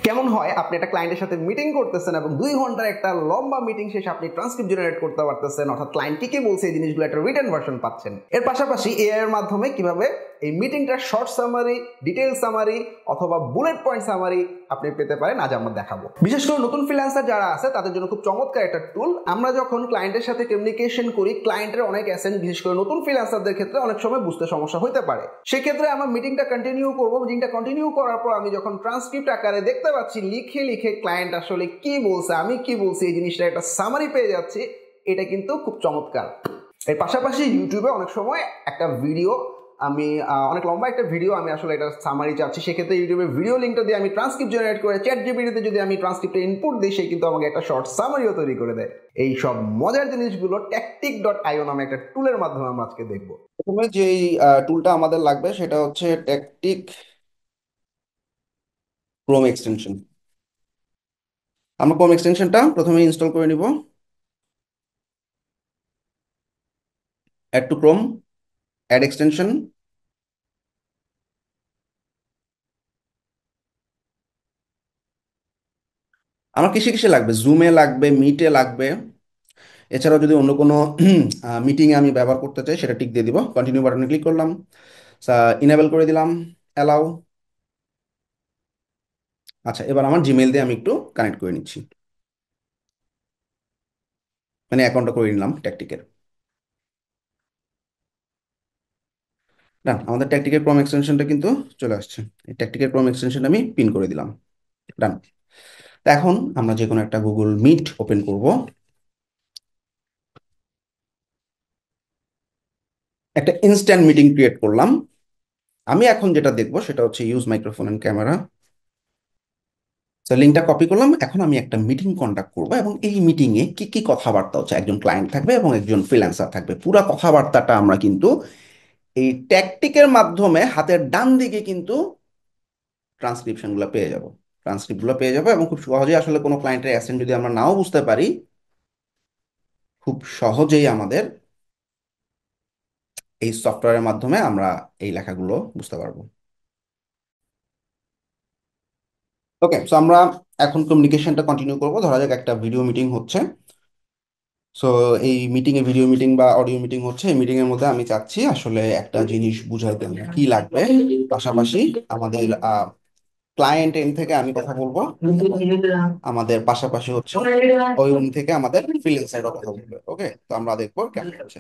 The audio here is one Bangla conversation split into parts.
কেমন হয় আপনি একটা ক্লায়েন্টের সাথে মিটিং করতেছেন এবং 2 ঘন্টার একটা লম্বা মিটিং শেষে আপনি ট্রান্সক্রিপ্ট জেনারেট করতে পারতেছেন, অর্থাৎ ক্লায়েন্ট কি কি বলছে এই জিনিসগুলো একটা রিটেন ভার্সন পাচ্ছেন। এর পাশাপাশি এআই এর মাধ্যমে কিভাবে এই মিটিংটার শর্ট সামারি, ডিটেইল সামারি অথবা বুলেট পয়েন্ট সামারি আপনি পেতে পারেন, আজ আমরা দেখাবো। বিশেষ করে নতুন ফ্রিল্যান্সার যারা আছে তাদের জন্য খুব চমৎকার একটা টুল। আমরা যখন ক্লায়েন্টের সাথে কমিউনিকেশন করি, ক্লায়েন্টের অনেক অ্যাসেন্ট বিশেষ করে নতুন ফ্রিল্যান্সারদের ক্ষেত্রে অনেক সময় বুঝতে সমস্যা হতে পারে। সেক্ষেত্রে আমরা মিটিংটা কন্টিনিউ করবো। মিটিংটা কন্টিনিউ করার পর আমি যখন ট্রান্সক্রিপ্ট আকারে দেখতে পাচ্ছি লিখে লিখে ক্লায়েন্ট আসলে কি বলছে, আমি কি বলছি, এই জিনিসটা একটা সামারি পেয়ে যাচ্ছি। এটা কিন্তু খুব চমৎকার। এর পাশাপাশি ইউটিউবে অনেক সময় একটা ভিডিও আমি অনেক লম্বা একটা ভিডিও আমি আসলে এটা সামারি চাচ্ছি, সেক্ষেত্রে ইউটিউবের ভিডিও লিঙ্কটা দিয়ে আমি ট্রান্সক্রিপ্ট জেনারেট করে চ্যাট জিপিটিতে যদি আমি ট্রান্সক্রিপ্টের ইনপুট দিই, সে কিন্তু আমাকে একটা শর্ট সামারিও তৈরি করে দেয়। এই সব মজার জিনিসগুলো tactic.io নামে একটা টুলের মাধ্যমে আমরা আজকে দেখবো। প্রথমে যেই টুলটা আমাদের লাগবে সেটা হচ্ছে ট্যাকটিক ক্রোম এক্সটেনশন। আমরা ক্রোম এক্সটেনশনটা প্রথমে ইনস্টল করে নিব। Add to Chrome, add extension. আমার কিসে কিসে লাগবে? জুমে লাগবে, মিটে লাগবে। এছাড়াও যদি অন্য কোনো মিটিংয়ে আমি ব্যবহার করতে চাই সেটা টিক দিয়ে দিব। কন্টিনিউ বাটনে ক্লিক করলাম, ইনেবল করে দিলাম, অ্যালাউ। আচ্ছা, এবার আমার জিমেইল দিয়ে আমি একটু কানেক্ট করে নিচ্ছি, মানে অ্যাকাউন্টটা করে নিলাম ট্যাকটিকের। ডান, আমাদের ট্যাকটিকের ক্রোম এক্সটেনশনটা কিন্তু চলে আসছে। এই ট্যাকটিকের ক্রোম এক্সটেনশন আমি পিন করে দিলাম। ডান। এখন আমরা যে কোনো একটা গুগল মিট ওপেন করব। একটা ইনস্ট্যান্ট মিটিং ক্রিয়েট করলাম। আমি এখন যেটা দেখবো সেটা হচ্ছে ইউজ মাইক্রোফোন এন্ড ক্যামেরা। লিঙ্কটা কপি করলাম। এখন আমি একটা মিটিং কন্ডাক্ট করবো এবং এই মিটিং এ কি কি কথাবার্তা হচ্ছে, একজন ক্লায়েন্ট থাকবে এবং একজন ফ্রিল্যান্সার থাকবে। পুরো কথাবার্তাটা আমরা কিন্তু এই ট্যাকটিকের মাধ্যমে হাতের ডান দিকে কিন্তু ট্রান্সক্রিপশনগুলো পেয়ে যাব, ট্রান্সক্রিপ্টগুলো পেয়ে যাবো। এবং খুব সহজেই আসলে কোনো ক্লায়েন্টের অ্যাসেন্ট যদি আমরা নাও বুঝতে পারি, খুব সহজেই আমাদের এই সফটওয়্যারের মাধ্যমে আমরা এই লেখাগুলো বুঝতে পারবো। ওকে, সো আমরা এখন কমিউনিকেশনটা কন্টিনিউ করবো। ধরা যাক একটা ভিডিও মিটিং হচ্ছে। সো এই মিটিং এ, ভিডিও মিটিং বা অডিও মিটিং হচ্ছে, এই মিটিং এর মধ্যে আমি চাচ্ছি আসলে একটা জিনিস বুঝাইতে কি লাগবে। পাশাপাশি আমাদের ক্লায়েন্ট এন্ড থেকে আমি কথা বলবো, আমাদের পাশাপাশি হচ্ছে ওই রুম থেকে আমাদের ফ্রিল্যান্সারও কথা বলবে। ওকে, তো আমরা দেখবো কেমন হচ্ছে।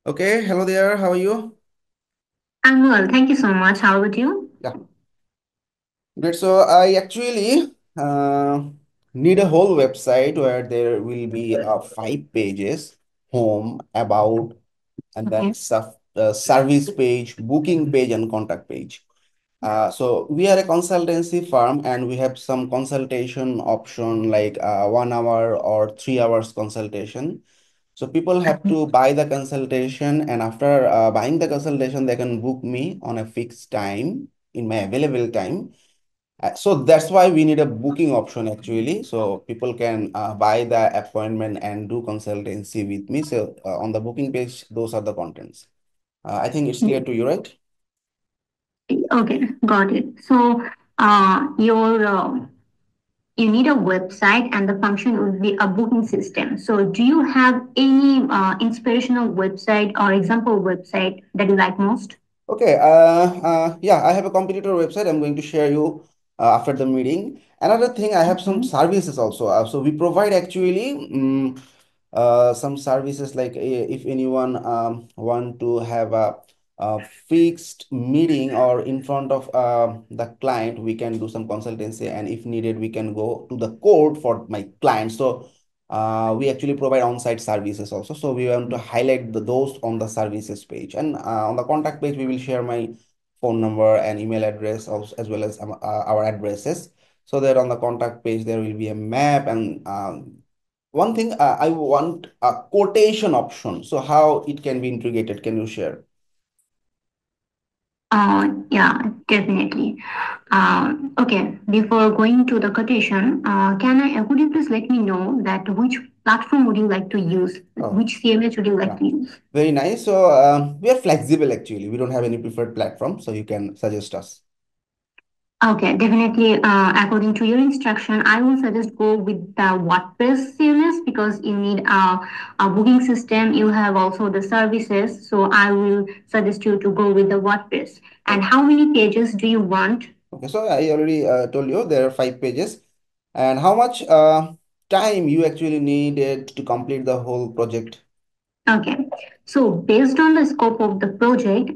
Okay, hello there, how are you? I'm well, thank you so much. How about you? Yeah, great. So I actually need a whole website where there will be 5 pages: home, about, and then Okay. service page, booking page, and contact page. So we are a consultancy firm and we have some consultation option like 1 hour or 3 hours consultation. So people have Okay. to buy the consultation, and after buying the consultation, they can book me on a fixed time in my available time. So that's why we need a booking option actually. So people can buy the appointment and do consultancy with me. So on the booking page, those are the contents. I think it's clear to you, right? Okay, got it. So, your you need a website, and the function would be a booking system. So, do you have any inspirational website or example website that you like most? Okay, yeah, I have a competitor website. I'm going to share you after the meeting. Another thing, I have some Okay. services also. So we provide actually some services like if anyone want to have a fixed meeting or in front of the client, we can do some consultancy, and if needed, we can go to the court for my client. So we actually provide on-site services also. So we want to highlight those on the services page, and on the contact page, we will share my phone number and email address also, as well as our addresses, so that on the contact page there will be a map. And one thing, I want a quotation option. So how it can be integrated? Can you share? Yeah, definitely. Okay, before going to the quotation, could you please let me know that which platform would you like to use? Oh, Which CMS would you like yeah. to use? Very nice. So we are flexible actually. We don't have any preferred platform, so you can suggest us. Okay, definitely. According to your instruction, I will suggest go with the WordPress CMS because you need a booking system. You have also the services. So I will suggest you to go with the WordPress. And how many pages do you want? Okay, so I already told you there are 5 pages. And how much time you actually needed to complete the whole project? Okay, so based on the scope of the project,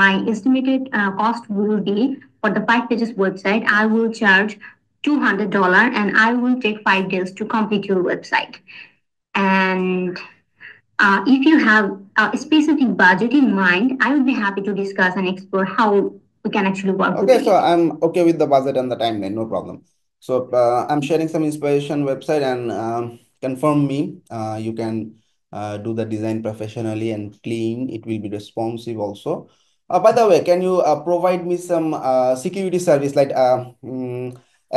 my estimated cost will be for the 5 pages website. I will charge $200 and I will take 5 days to complete your website. And if you have a specific budget in mind, I would be happy to discuss and explore how we can actually work Okay, so together. I'm okay with the budget and the timeline, no problem. So I'm sharing some inspiration website and confirm me. You can do the design professionally and clean. It will be responsive also. By the way, can you provide me some security service like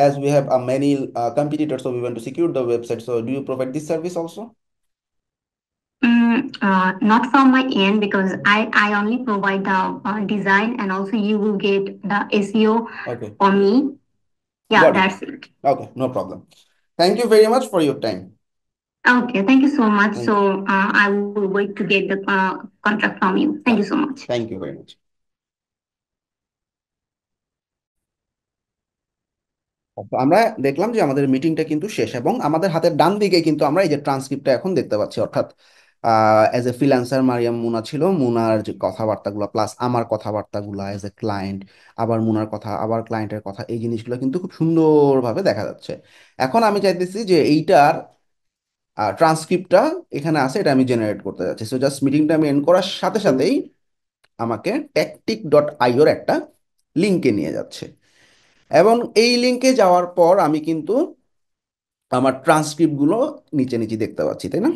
as we have many competitors, so we want to secure the website. So do you provide this service also? Not from my end because I only provide the design and also you will get the SEO Okay, for me. Yeah, got it. that's it. Okay, no problem. Thank you very much for your time. Okay, thank you so much. Thank you. So I will wait to get the contract from you. Thank Yeah, you so much. thank you very much. তো আমরা দেখলাম যে আমাদের মিটিংটা কিন্তু শেষ এবং আমাদের হাতের ডান দিকে কিন্তু আমরা এই যে ট্রান্সক্রিপ্টটা এখন দেখতে পাচ্ছি, অর্থাৎ অ্যাজ এ ফ্রিল্যান্সার মারিয়াম মুনা ছিল, মুনার যে কথাবার্তাগুলো প্লাস আমার কথাবার্তাগুলো অ্যাজ এ ক্লায়েন্ট, আবার মুনার কথা আবার ক্লায়েন্টের কথা, এই জিনিসগুলো কিন্তু খুব সুন্দরভাবে দেখা যাচ্ছে। এখন আমি চাইতেছি যে এইটার ট্রান্সক্রিপ্টটা এখানে আছে, এটা আমি জেনারেট করতে যাচ্ছি। সো জাস্ট মিটিংটা আমি এন্ড করার সাথে সাথেই আমাকে tactic.io এর একটা লিঙ্কে নিয়ে যাচ্ছে এবং এই লিঙ্কে যাওয়ার পর আমি কিন্তু আমার ট্রান্সক্রিপ্ট গুলো নিচে নিচে দেখতে পাচ্ছি, তাই না?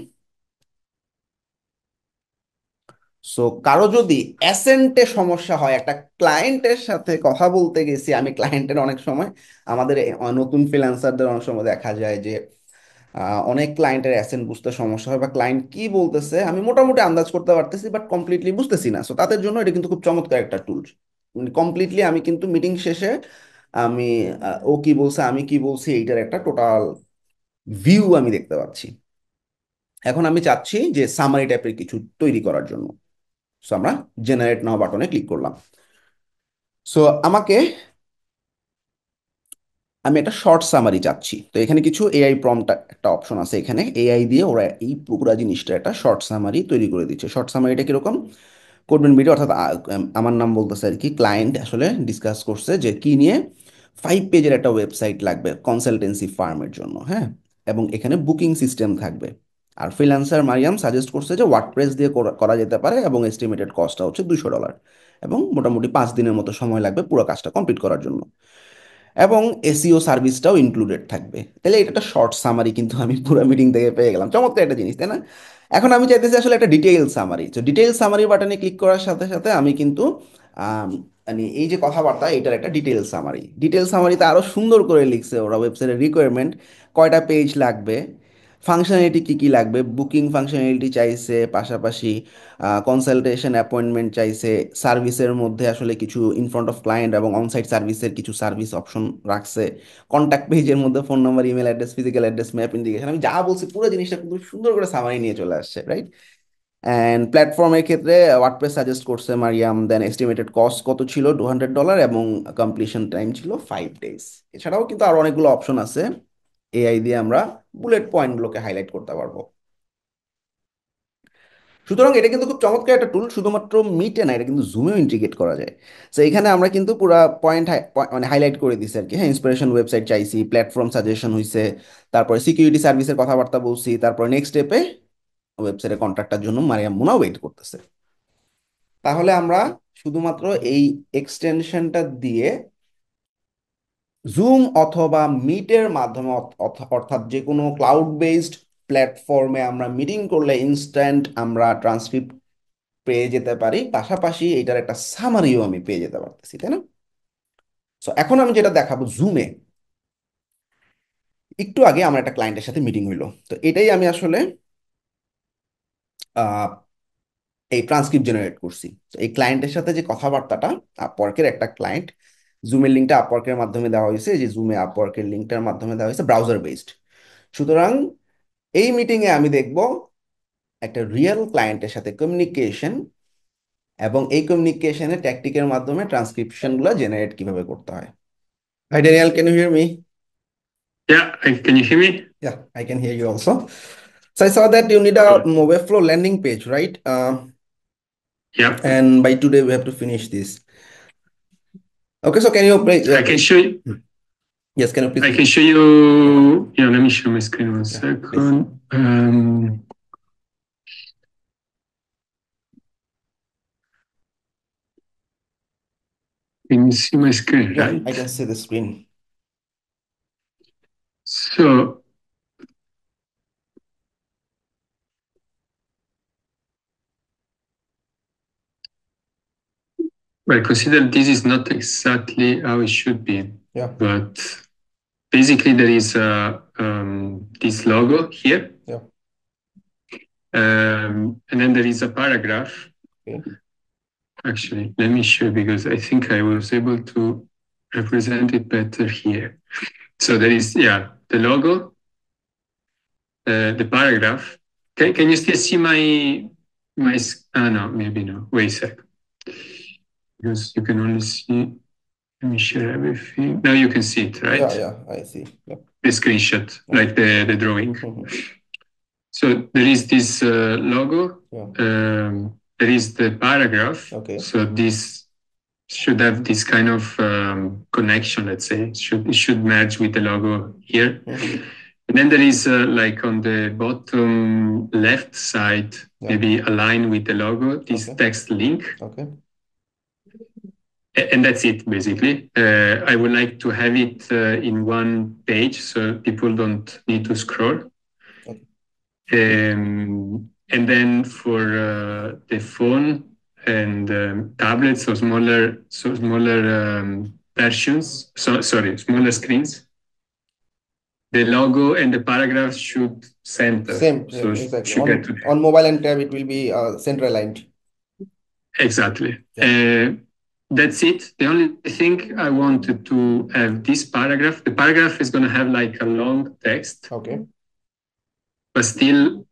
সো কারো যদি অ্যাসেন্টে সমস্যা হয়, একটা ক্লায়েন্টের সাথে কথা বলতে গেছি, আমি ক্লায়েন্টের অনেক সময় আমাদের নতুন ফ্রিল্যান্সারদের অনেক সময় দেখা যায় যে অনেক ক্লায়েন্টের অ্যাসেন্ট বুঝতে সমস্যা হয় বা ক্লায়েন্ট কি বলতেছে আমি মোটামুটি আন্দাজ করতে পারতেছি বাট কমপ্লিটলি বুঝতেছি না। সো তাদের জন্য এটা কিন্তু খুব চমৎকার একটা টুল। কমপ্লিটলি আমি কিন্তু মিটিং শেষে আমি ও কি বলছে আমি কি বলছি এইটার একটা টোটাল ভিউ আমি দেখতে পাচ্ছি। এখন আমি চাচ্ছি যে সামারি টাইপের কিছু তৈরি করার জন্য। সো আমরা জেনারেট নাও বাটনে ক্লিক করলাম। সো আমি একটা শর্ট সামারি চাচ্ছি, তো এখানে কিছু এআই প্রম্পট একটা অপশন আছে, এখানে এআই দিয়ে ওরা এই পুরো জিনিসটা একটা শর্ট সামারি তৈরি করে দিচ্ছে। শর্ট সামারিটা কিরকম করবেন ভিডিও, অর্থাৎ আমার নাম বলতেছে আর কি, ক্লায়েন্ট আসলে ডিসকাস করছে যে কি নিয়ে 5 পেজের একটা ওয়েবসাইট লাগবে কনসালটেন্সি ফার্মের জন্য, হ্যাঁ, এবং এখানে বুকিং সিস্টেম থাকবে। আর ফ্রিল্যান্সার মারিয়াম সাজেস্ট করছে যে ওয়ার্ডপ্রেস দিয়ে করা করা যেতে পারে এবং এস্টিমেটেড কস্টটা হচ্ছে $200 এবং মোটামুটি 5 দিনের মতো সময় লাগবে পুরো কাজটা কমপ্লিট করার জন্য এবং এসইও সার্ভিসটাও ইনক্লুডেড থাকবে। তাহলে এটা একটা শর্ট সামারি কিন্তু আমি পুরো মিটিং থেকে পেয়ে গেলাম, চমৎকার একটা জিনিস তাই না? এখন আমি চাইতেছি আসলে একটা ডিটেইল সামারি। তো ডিটেইল সামারি বাটনে ক্লিক করার সাথে সাথে আমি কিন্তু মানে এই যে কথাবার্তা এটার একটা ডিটেইল সামারি, ডিটেইল সামারিতে আরো সুন্দর করে লিখছে ওরা ওয়েবসাইটের রিকোয়ারমেন্ট, কয়টা পেজ লাগবে, ফাংশনালিটি কি কি লাগবে, বুকিং ফাংশনালিটি চাইছে, পাশাপাশি কনসালটেশন অ্যাপয়েন্টমেন্ট চাইছে, সার্ভিসের মধ্যে আসলে কিছু ইন ফ্রন্ট অফ ক্লায়েন্ট এবং অনসাইট সার্ভিসের কিছু সার্ভিস অপশন রাখছে, কন্ট্যাক্ট পেজের মধ্যে phone number, email address, physical address, map indication, আমি যা বলছি পুরো জিনিসটা কিন্তু সুন্দর করে সামারি নিয়ে চলে আসছে, রাইট? অ্যান্ড প্ল্যাটফর্মের ক্ষেত্রে ওয়ার্ডপ্রেস সাজেস্ট করছে মারিয়াম, দেন এস্টিমেটেড কস্ট কত ছিল $200 এবং কমপ্লিশন টাইম ছিল 5 ডেজ। এছাড়াও কিন্তু আরো অনেকগুলো অপশন আছে, এআই দিয়ে আমরা বুলেট পয়েন্টগুলোকে হাইলাইট করতে পারবো। সুতরাং এটা কিন্তু খুব চমৎকার একটা টুল, শুধুমাত্র মিটে না, এটা কিন্তু জুমেও ইন্টিগ্রেট করা যায়। তো এখানে আমরা কিন্তু পুরা পয়েন্ট মানে হাইলাইট করে দিছি আর কি। হ্যাঁ, ইন্সপিরেশন ওয়েবসাইট চাইছি, প্ল্যাটফর্ম সাজেশন হয়েছে, তারপরে সিকিউরিটি সার্ভিসের কথাবার্তা বলছি, তারপরে নেক্সট স্টেপে ওয়েবসাইটের কন্ট্রাক্টটার জন্য মারিয়াম মুনা ওয়েট করতেছে। তাহলে আমরা শুধুমাত্র এই এক্সটেনশনটা দিয়ে জুম অথবা মিটের মাধ্যমে অর্থাৎ যে কোনো ক্লাউড বেসড প্ল্যাটফর্মে আমরা মিটিং করলে ইনস্ট্যান্ট আমরা ট্রান্সক্রিপ্ট পেয়ে যেতে পারি, পাশাপাশি এটার একটা সামারিও আমি পেয়ে যেতে পারতেছি, তাই না? সো এখন আমি যেটা দেখাবো জুমে, একটু আগে আমার একটা ক্লায়েন্টের সাথে মিটিং হইলো, তো এটাই আমি আসলে আহ, এই ট্রান্সক্রিপ্ট জেনারেট করছি। তো এই ক্লায়েন্টের সাথে যে কথাবার্তাটা, আপওয়ার্কের একটা ক্লায়েন্ট, জুমের লিঙ্কটা আপওয়ার্কের মাধ্যমে দেওয়া হয়েছে, যে জুমে আপওয়ার্কের লিঙ্কটার মাধ্যমে দেওয়া হয়েছে, ব্রাউজার বেসড। সুতরাং এই মিটিংয়ে আমি দেখব একটা রিয়েল ক্লায়েন্টের সাথে কমিউনিকেশন, এবং এই কমিউনিকেশনের ট্যাকটিকের মাধ্যমে ট্রান্সক্রিপশনগুলো জেনারেট কিভাবে করতে হয়। Hi Daniel, can you hear me? Can you hear me? Yeah, I can hear you also. So I saw that you need a Webflow landing page, right? Yeah. And by today we have to finish this. Okay, so can you play? I can show you. Yes, can you please? I can show you. Yeah, let me share my screen one second. Can you see my screen, Yeah, right? I can see the screen. So, well, consider this is not exactly how it should be. Yeah. But basically, there is this logo here. Yeah. And then there is a paragraph. Okay. Actually, let me show because I think I was able to represent it better here. So there is, the logo, the paragraph. Can you still see my? No, maybe no. Wait a sec. Because you can only see. Let me share everything. Now you can see it, right? Yeah, I see. Yep. The screenshot, like the drawing. So there is this logo. Yeah. There is the paragraph. Okay. So this should have this kind of connection, let's say. It should merge with the logo here. And then there is like on the bottom left side, maybe align with the logo, this text link. Okay. And that's it, basically. I would like to have it in one page so people don't need to scroll. Okay. And then for the phone and tablets, so smaller versions, smaller screens, the logo and the paragraph should center. Same, so exactly. On mobile and tab, it will be center aligned. Exactly. Yeah. That's it. The only thing I wanted to have this paragraph. The paragraph is going to have like a long text. Okay. But still,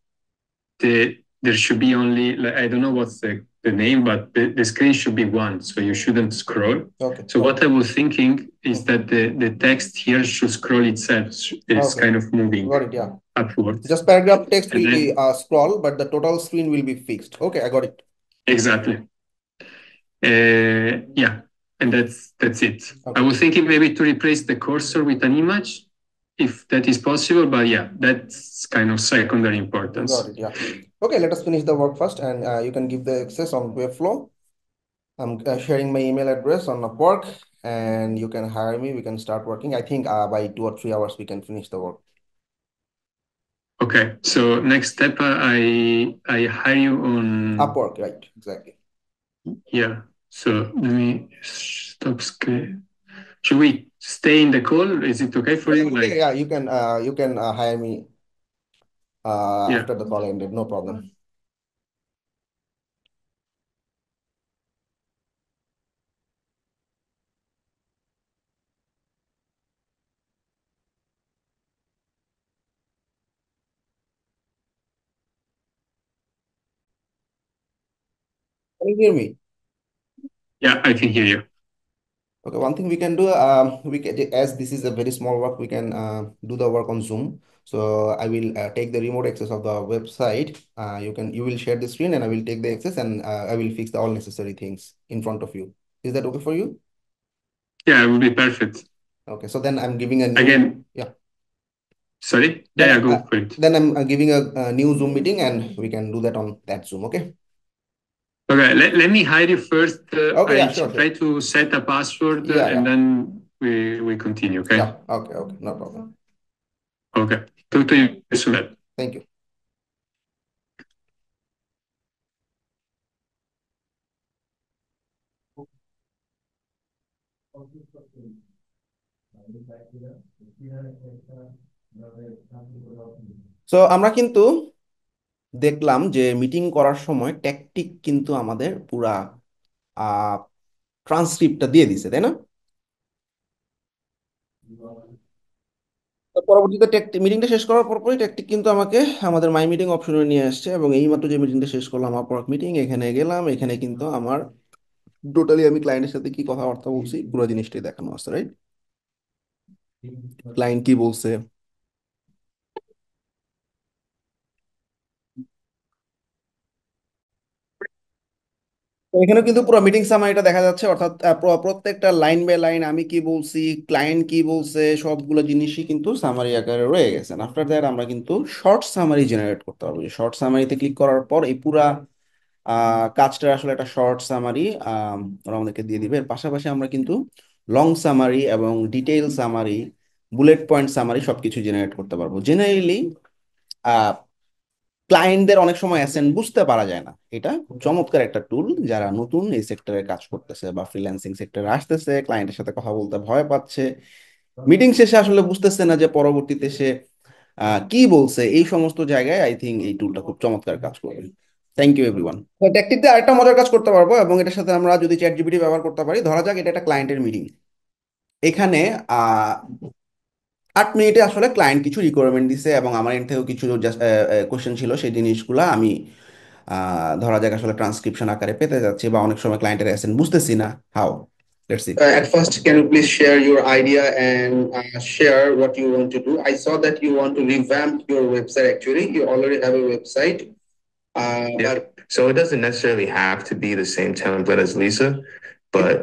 there should be only, like, I don't know what's the name, but the screen should be one, so you shouldn't scroll. Okay. So what I was thinking is that the text here should scroll itself. It's kind of moving. Got it, yeah. Upwards. Just paragraph text will be scroll, but the total screen will be fixed. Okay, I got it. Exactly. And that's it. Okay. I was thinking maybe to replace the cursor with an image, if that is possible, but yeah, that's kind of secondary importance. Got it, yeah. Okay, let us finish the work first, and you can give the access on Webflow. I'm sharing my email address on Upwork, and you can hire me. We can start working. I think by 2 or 3 hours we can finish the work. Okay, so next step, I hire you on Upwork, right? Exactly. Yeah. So let me stop screen. Should we stay in the call? Is it okay for you? Yeah, you can hire me after the call ended. No problem. Can you hear me? Yeah, I can hear you. Okay, one thing we can do, as this is a very small work, we can do the work on Zoom. So I will take the remote access of the website. You will share the screen, and I will take the access, and I will fix all necessary things in front of you. Is that okay for you? Yeah, it will be perfect. Okay, so then I'm giving a new, again. Yeah. Sorry. Yeah, go for it. Then I'm giving a new Zoom meeting, and we can do that on that Zoom. Okay. Okay, let me hide you first. Okay, yeah, sure. Try to set a password, and then we continue. Okay. Yeah. Okay. No problem. Okay. Talk to you soon. Thank you. So আমরা কিন্তু দেখলাম যে মিটিং করার সময় ট্যাকটিক কিন্তু আমাদের পুরা ট্রান্সক্রিপ্টটা দিয়ে দিছে, তাই না? তো পরবর্তীতে মিটিংটা শেষ করার পরই টেকটিক কিন্তু আমাকে আমাদের মাই মিটিং অপশনে নিয়ে আসছে, এবং এইমাত্র যে মিটিংটা শেষ করলাম আপওয়ার্ক মিটিং, এখানে গেলাম, এখানে কিন্তু আমার টোটালি আমি ক্লায়েন্টের সাথে কি কথাবার্তা বলছি পুরো জিনিসটাই দেখানো আছে, রাইট? ক্লায়েন্ট কি বলছে, তো এখানে কিন্তু পুরো মিটিং সামারিটা দেখা যাচ্ছে, অর্থাৎ প্রত্যেকটা লাইন বাই লাইন আমি কি বলছি, ক্লায়েন্ট কি বলছে, সবগুলো জিনিসই কিন্তু সামারি আকারে রয়ে গেছে। আফটার দ্যাট আমরা কিন্তু শর্ট সামারি জেনারেট করতে পারবো। শর্ট সামারিতে ক্লিক করার পর এই পুরা কাজটা আসলে একটা শর্ট সামারি ওরা আমাদেরকে দিয়ে দিবে। এর পাশাপাশি আমরা কিন্তু লং সামারি এবং detail summary, bullet point summary সবকিছু জেনারেট করতে পারবো। জেনারেলি ক্লায়েন্টদের অনেক সময় অ্যাসেন্ট বুঝতে পারা যায় না। এটা খুব চমৎকার একটা টুল, যারা নতুন এই সেক্টরে কাজ করতেছে বা ফ্রিল্যান্সিং সেক্টরে আসতেছে, ক্লায়েন্টের সাথে কথা বলতে ভয় পাচ্ছে, মিটিং শেষে আসলে বুঝতেছে না যে পরবর্তীতে সে কি বলছে, এই সমস্ত জায়গায় আই থিঙ্ক এই টুলটা খুব চমৎকার কাজ করবে। Thank you everyone. ট্যাকটিক দিয়ে আরেকটা মজার কাজ করতে পারবো, এবং এটার সাথে আমরা যদি চ্যাট জিপিটি ব্যবহার করতে পারি। ধরা যাক এটা একটা ক্লায়েন্টের মিটিং, এখানে 8 মিনিটে আসলে ক্লায়েন্ট কিছু রিকোয়ারমেন্ট দিছে, এবং আমার এন্ড থেকেও কিছু কোশ্চেন ছিল, সেই জিনিসগুলো আমি ধরা যাক আসলে ট্রান্সক্রিপশন আকারে পেতে যাচ্ছি, বা অনেক সময় ক্লায়েন্টের অ্যাসেন্ট বুঝতেছি না। How, let's see. At first, can you please share your idea and share what you want to do? I saw that you want to revamp your website. Actually, you already have a website. Yeah. But So it doesn't necessarily have to be the same template as Lisa, but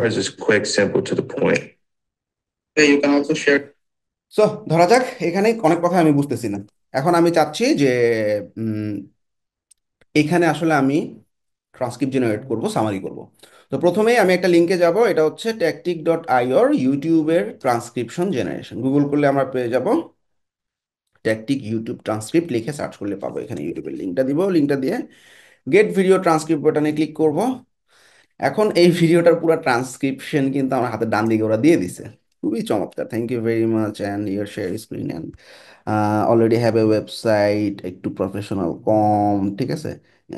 hers is quick, simple, to the point. yeah, you can also share. So ধরা যাক এখানে অনেক কথা আমি বুঝতেছি না। এখন আমি চাচ্ছি যে উম, এখানে আসলে আমি ট্রান্সক্রিপ্ট জেনারেট করব, সামারি করব। তো প্রথমেই আমি একটা লিঙ্কে যাব, এটা হচ্ছে tactic.io, ইউটিউবের ট্রান্সক্রিপশন জেনারেশন। গুগল করলে আমরা পেয়ে যাব ট্যাকটিক ইউটিউব ট্রান্সক্রিপ্ট, লিখে সার্চ করলে পাবো। এখানে ইউটিউবের লিঙ্কটা দিব, লিঙ্কটা দিয়ে গেট ভিডিও ট্রান্সক্রিপ্ট বাটনে ক্লিক করব। এখন এই ভিডিওটার পুরো ট্রান্সক্রিপশন কিন্তু আমার হাতের ডান দিকে ওরা দিয়ে দিছে। খুবই চমৎকার, thank you very much. And your share screen and already have a website, একটু প্রফেশনাল কম, ঠিক আছে।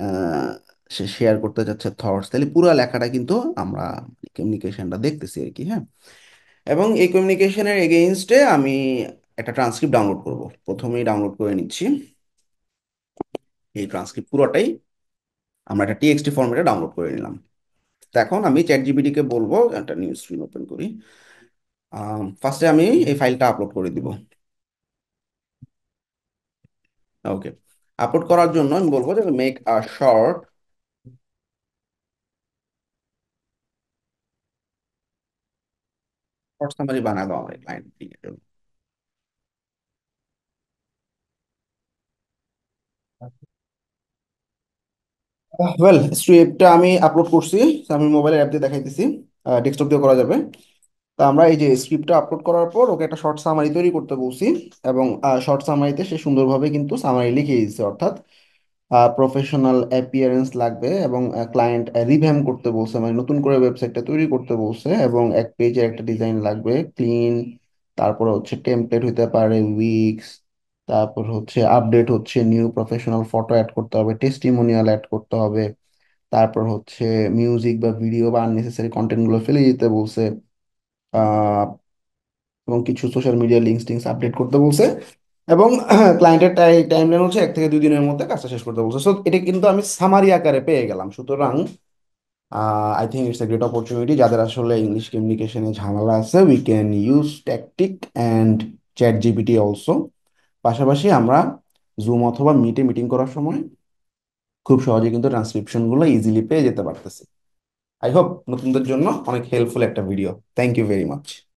আহ, সে শেয়ার করতে যাচ্ছে থটস, তাহলে পুরো লেখাটা কিন্তু আমরা কমিউনিকেশনটা দেখতেছি আর কি, হ্যাঁ। এবং এই কমিউনিকেশনের এগেইনস্টে আমি একটা ট্রান্সক্রিপ্ট ডাউনলোড করব। প্রথমেই ডাউনলোড করে নিচ্ছি এই ট্রান্সক্রিপ্ট পুরোটাই, আমরা একটা টিএক্সটি ফরম্যাটে ডাউনলোড করে নিলাম। তো এখন আমি চ্যাট জিপিটি কে বলবো, একটা নিউ স্ক্রিন ওপেন করি। ফার্স্টে আমি এই ফাইলটা আপলোড করে দিব। ওকে, আপলোড করার জন্য আমি বলবো যে make a short short summary বানায় দাও আমার ক্লায়েন্ট। ওয়েল, স্ক্রিপ্টটা আমি আপলোড করছি, তো আমি মোবাইলের অ্যাপ দিয়ে দেখাইতেছি, ডেস্কটপ দিয়ে করা যাবে। তা আমরা এই যে স্ক্রিপ্টটা আপলোড করার পর ওকে একটা শর্ট সামারি তৈরি করতে বলছি, এবং শর্ট সামারিতে সে সুন্দরভাবে কিন্তু সামারি লিখে দিচ্ছে, অর্থাৎ প্রফেশনাল অ্যাপিয়ারেন্স লাগবে, এবং ক্লায়েন্ট রিভ্যাম করতে বলছে, মানে নতুন করে ওয়েবসাইটটা তৈরি করতে বলছে, এবং এক পেজের একটা ডিজাইন লাগবে ক্লিন। তারপর হচ্ছে টেমপ্লেট হতে পারে উইক্স, তারপর হচ্ছে আপডেট হচ্ছে নিউ প্রফেশনাল ফটো অ্যাড করতে হবে, টেস্টিমোনিয়াল অ্যাড করতে হবে, তারপর হচ্ছে মিউজিক বা ভিডিও বা আননেসেসারি কন্টেন্ট গুলো ফেলে দিতে বলছে, এবং কিছু সোশ্যাল মিডিয়া লিঙ্কস টিঙ্কস আপডেট করতে বলছে, এবং ক্লায়েন্টের টাইমলাইন হচ্ছে 1 থেকে 2 দিনের মধ্যে কাজটা শেষ করতে বলছে। সো এটা কিন্তু আমি সামারি আকারে পেয়ে গেলাম। সুতরাং I think it's a great opportunity, যাদের আসলে ইংলিশ কমিউনিকেশনে ঝামেলা আছে, we can use tactic and chat GPT also. পাশাপাশি আমরা জুম অথবা মিটে মিটিং করার সময় খুব সহজে কিন্তু ট্রান্সক্রিপশনগুলো ইজিলি পেয়ে যেতে পারতেছি। আই হোপ নতুনদের জন্য অনেক হেল্পফুল একটা video. Thank you very much.